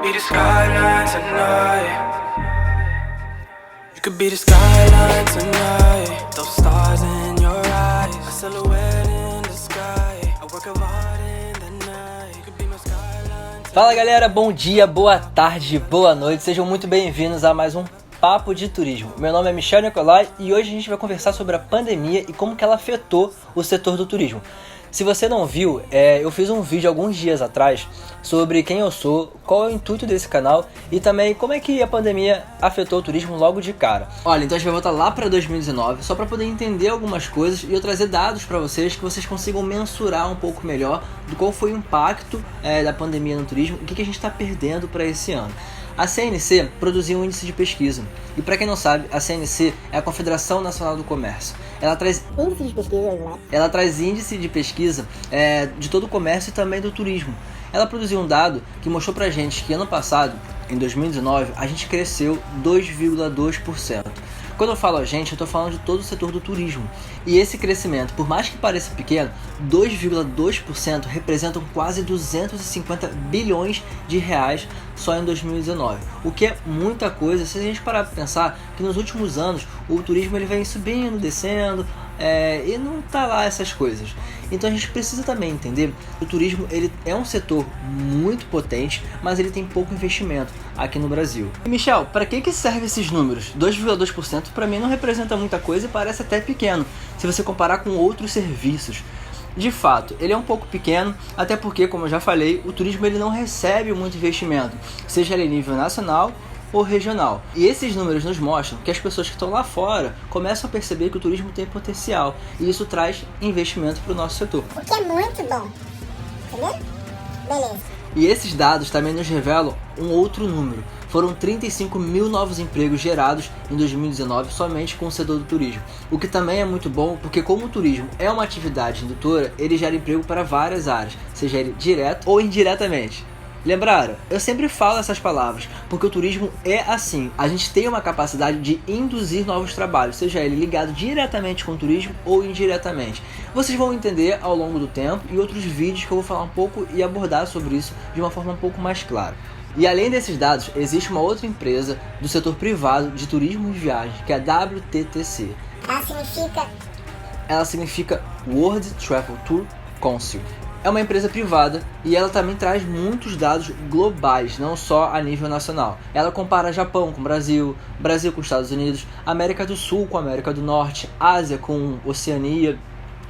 be the skyline tonight. You could be the skyline tonight. Those stars in your eyes, a silhouette in the sky. I work hard in the night. You could be my skyline tonight. Fala galera, bom dia, boa tarde, boa noite. Sejam muito bem-vindos a mais um Papo de Turismo. Meu nome é Michel Nicolai e hoje a gente vai conversar sobre a pandemia e como que ela afetou o setor do turismo. Se você não viu, eu fiz um vídeo alguns dias atrás sobre quem eu sou, qual é o intuito desse canal e também como é que a pandemia afetou o turismo logo de cara. Olha, então a gente vai voltar lá para 2019 só para poder entender algumas coisas e eu trazer dados para vocês que vocês consigam mensurar um pouco melhor do qual foi o impacto da pandemia no turismo e o que a gente está perdendo para esse ano. A CNC produziu um índice de pesquisa. E para quem não sabe, a CNC é a Confederação Nacional do Comércio. Ela traz índice de pesquisa, né? Ela traz índice de pesquisa de todo o comércio e também do turismo. Ela produziu um dado que mostrou pra gente que ano passado, em 2019, a gente cresceu 2,2%. Quando eu falo a gente, eu estou falando de todo o setor do turismo. E esse crescimento, por mais que pareça pequeno, 2,2% representam quase 250 bilhões de reais só em 2019. O que é muita coisa se a gente parar para pensar que nos últimos anos o turismo ele vem subindo, descendo, e não tá lá essas coisas. Então a gente precisa também entender que o turismo ele é um setor muito potente, mas ele tem pouco investimento aqui no Brasil. E Michel, para que servem esses números? 2,2% para mim não representa muita coisa e parece até pequeno, se você comparar com outros serviços. De fato, ele é um pouco pequeno, até porque, como eu já falei, o turismo ele não recebe muito investimento, seja ele em nível nacional ou regional. E esses números nos mostram que as pessoas que estão lá fora começam a perceber que o turismo tem potencial e isso traz investimento para o nosso setor. O que é muito bom, entendeu? Beleza. E esses dados também nos revelam um outro número. Foram 35 mil novos empregos gerados em 2019 somente com o setor do turismo. O que também é muito bom porque como o turismo é uma atividade indutora, ele gera emprego para várias áreas, seja ele direto ou indiretamente. Lembraram? Eu sempre falo essas palavras, porque o turismo é assim, a gente tem uma capacidade de induzir novos trabalhos, seja ele ligado diretamente com o turismo ou indiretamente. Vocês vão entender ao longo do tempo e outros vídeos que eu vou falar um pouco e abordar sobre isso de uma forma um pouco mais clara. E além desses dados, existe uma outra empresa do setor privado de turismo e viagens, que é a WTTC. Ela significa World Travel Tour Council. É uma empresa privada e ela também traz muitos dados globais, não só a nível nacional. Ela compara Japão com Brasil, Brasil com Estados Unidos, América do Sul com América do Norte, Ásia com Oceania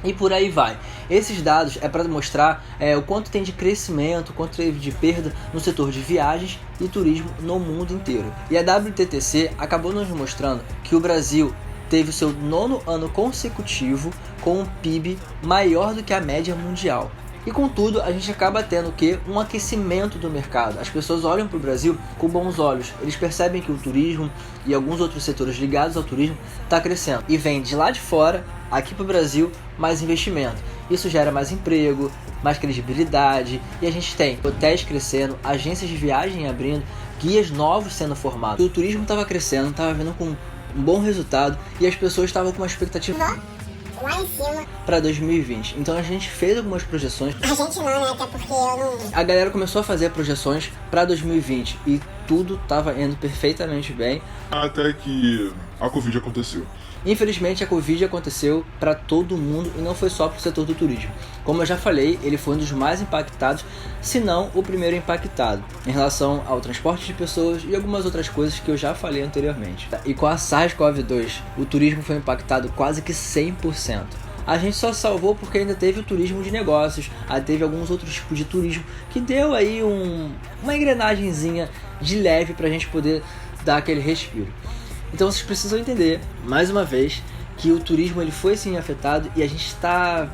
e por aí vai. Esses dados é para mostrar o quanto tem de crescimento, o quanto teve de perda no setor de viagens e turismo no mundo inteiro. E a WTTC acabou nos mostrando que o Brasil teve o seu 9º ano consecutivo com um PIB maior do que a média mundial. E contudo, a gente acaba tendo um aquecimento do mercado. As pessoas olham para o Brasil com bons olhos. Eles percebem que o turismo e alguns outros setores ligados ao turismo está crescendo. E vem de lá de fora, aqui para o Brasil, mais investimento. Isso gera mais emprego, mais credibilidade. E a gente tem hotéis crescendo, agências de viagem abrindo, guias novos sendo formados. O turismo estava crescendo, estava vindo com um bom resultado e as pessoas estavam com uma expectativa Lá em cima para 2020. Então a gente fez algumas projeções. A gente não, né? Até porque eu não... A galera começou a fazer projeções para 2020 e tudo estava indo perfeitamente bem. Até que a Covid aconteceu. Infelizmente a Covid aconteceu para todo mundo e não foi só para o setor do turismo. Como eu já falei, ele foi um dos mais impactados, se não o primeiro impactado, em relação ao transporte de pessoas e algumas outras coisas que eu já falei anteriormente. E com a SARS-CoV-2, o turismo foi impactado quase que 100%. A gente só salvou porque ainda teve o turismo de negócios, aí teve alguns outros tipos de turismo que deu aí uma engrenagemzinha de leve para a gente poder dar aquele respiro. Então vocês precisam entender, mais uma vez, que o turismo ele foi sim afetado e a gente está,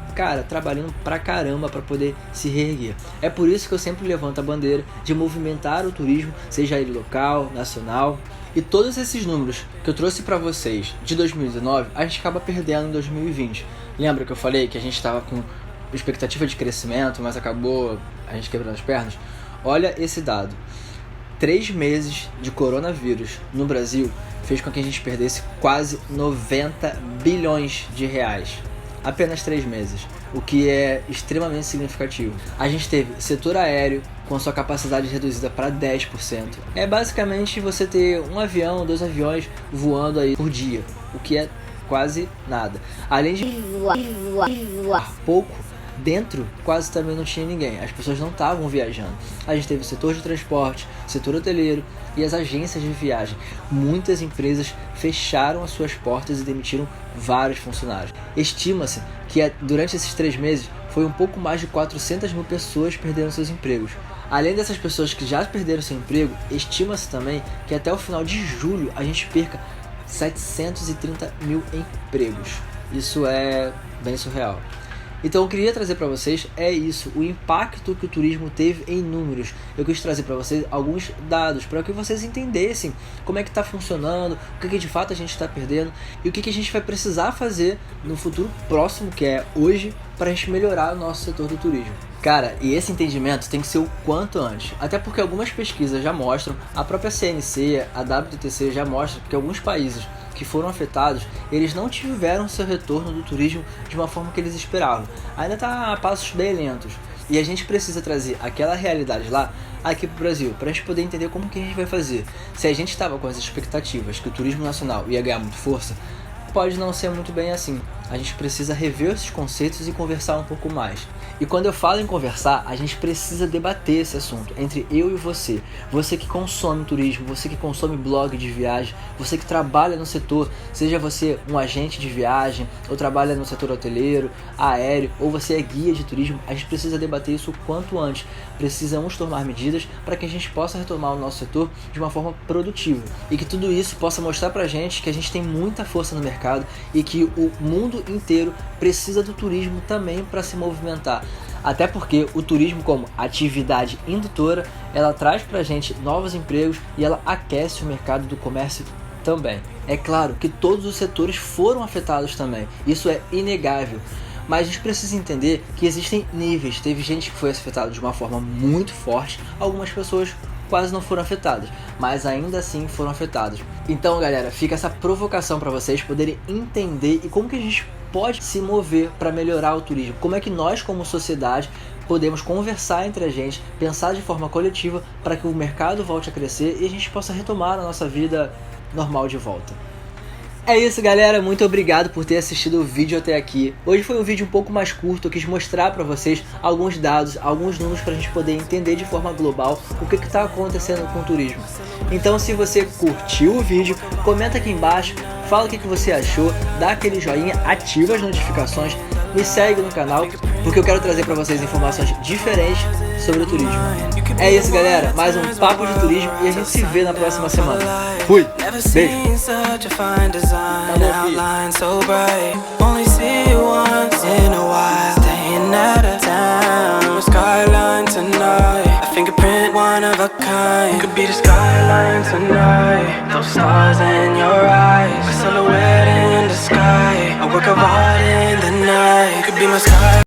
trabalhando pra caramba para poder se reerguer. É por isso que eu sempre levanto a bandeira de movimentar o turismo, seja ele local, nacional. E todos esses números que eu trouxe para vocês de 2019, a gente acaba perdendo em 2020. Lembra que eu falei que a gente estava com expectativa de crescimento, mas acabou a gente quebrando as pernas? Olha esse dado. 3 meses de coronavírus no Brasil fez com que a gente perdesse quase 90 bilhões de reais. Apenas 3 meses, o que é extremamente significativo. A gente teve setor aéreo com sua capacidade reduzida para 10%. É basicamente você ter um avião, 2 aviões voando aí por dia, o que é quase nada. Além de voar pouco, dentro quase também não tinha ninguém, as pessoas não estavam viajando. A gente teve o setor de transporte, setor hoteleiro e as agências de viagem. Muitas empresas fecharam as suas portas e demitiram vários funcionários. Estima-se que durante esses 3 meses foi um pouco mais de 400 mil pessoas perderam seus empregos. Além dessas pessoas que já perderam seu emprego, estima-se também que até o final de julho a gente perca 730 mil empregos. Isso é bem surreal. Então eu queria trazer para vocês isso, o impacto que o turismo teve em números. Eu quis trazer para vocês alguns dados para que vocês entendessem como é que está funcionando, o que de fato a gente está perdendo e o que a gente vai precisar fazer no futuro próximo, que é hoje, para a gente melhorar o nosso setor do turismo. Cara, e esse entendimento tem que ser o quanto antes, até porque algumas pesquisas já mostram, a própria CNC, a WTC já mostra que alguns países que foram afetados, eles não tiveram seu retorno do turismo de uma forma que eles esperavam. Ainda está a passos bem lentos. E a gente precisa trazer aquela realidade lá aqui para o Brasil, para a gente poder entender como que a gente vai fazer. Se a gente estava com as expectativas que o turismo nacional ia ganhar muito força, pode não ser muito bem assim. A gente precisa rever esses conceitos e conversar um pouco mais. E quando eu falo em conversar, a gente precisa debater esse assunto entre eu e você. Você que consome turismo, você que consome blog de viagem, você que trabalha no setor, seja você um agente de viagem, ou trabalha no setor hoteleiro, aéreo, ou você é guia de turismo, a gente precisa debater isso o quanto antes. Precisamos tomar medidas para que a gente possa retomar o nosso setor de uma forma produtiva. E que tudo isso possa mostrar pra gente que a gente tem muita força no mercado e que o mundo inteiro precisa do turismo também para se movimentar. Até porque o turismo, como atividade indutora, ela traz pra gente novos empregos e ela aquece o mercado do comércio também. É claro que todos os setores foram afetados também, isso é inegável. Mas a gente precisa entender que existem níveis. Teve gente que foi afetada de uma forma muito forte, algumas pessoas quase não foram afetadas, mas ainda assim foram afetadas. Então, galera, fica essa provocação para vocês poderem entender e como que a gente pode se mover para melhorar o turismo. Como é que nós, como sociedade, podemos conversar entre a gente, pensar de forma coletiva para que o mercado volte a crescer e a gente possa retomar a nossa vida normal de volta. É isso, galera, muito obrigado por ter assistido o vídeo até aqui. Hoje foi um vídeo um pouco mais curto, eu quis mostrar para vocês alguns dados, alguns números para a gente poder entender de forma global o que está acontecendo com o turismo. Então, se você curtiu o vídeo, comenta aqui embaixo, fala o que você achou, dá aquele joinha, ativa as notificações, me segue no canal, porque eu quero trazer para vocês informações diferentes sobre o turismo. É isso, galera, mais um Papo de Turismo e a gente se vê na próxima semana. Fui! Beijo! One of a kind. Could be the skyline tonight. Those stars in your eyes. A silhouette in the sky. A work of art in the night. Could be my skyline.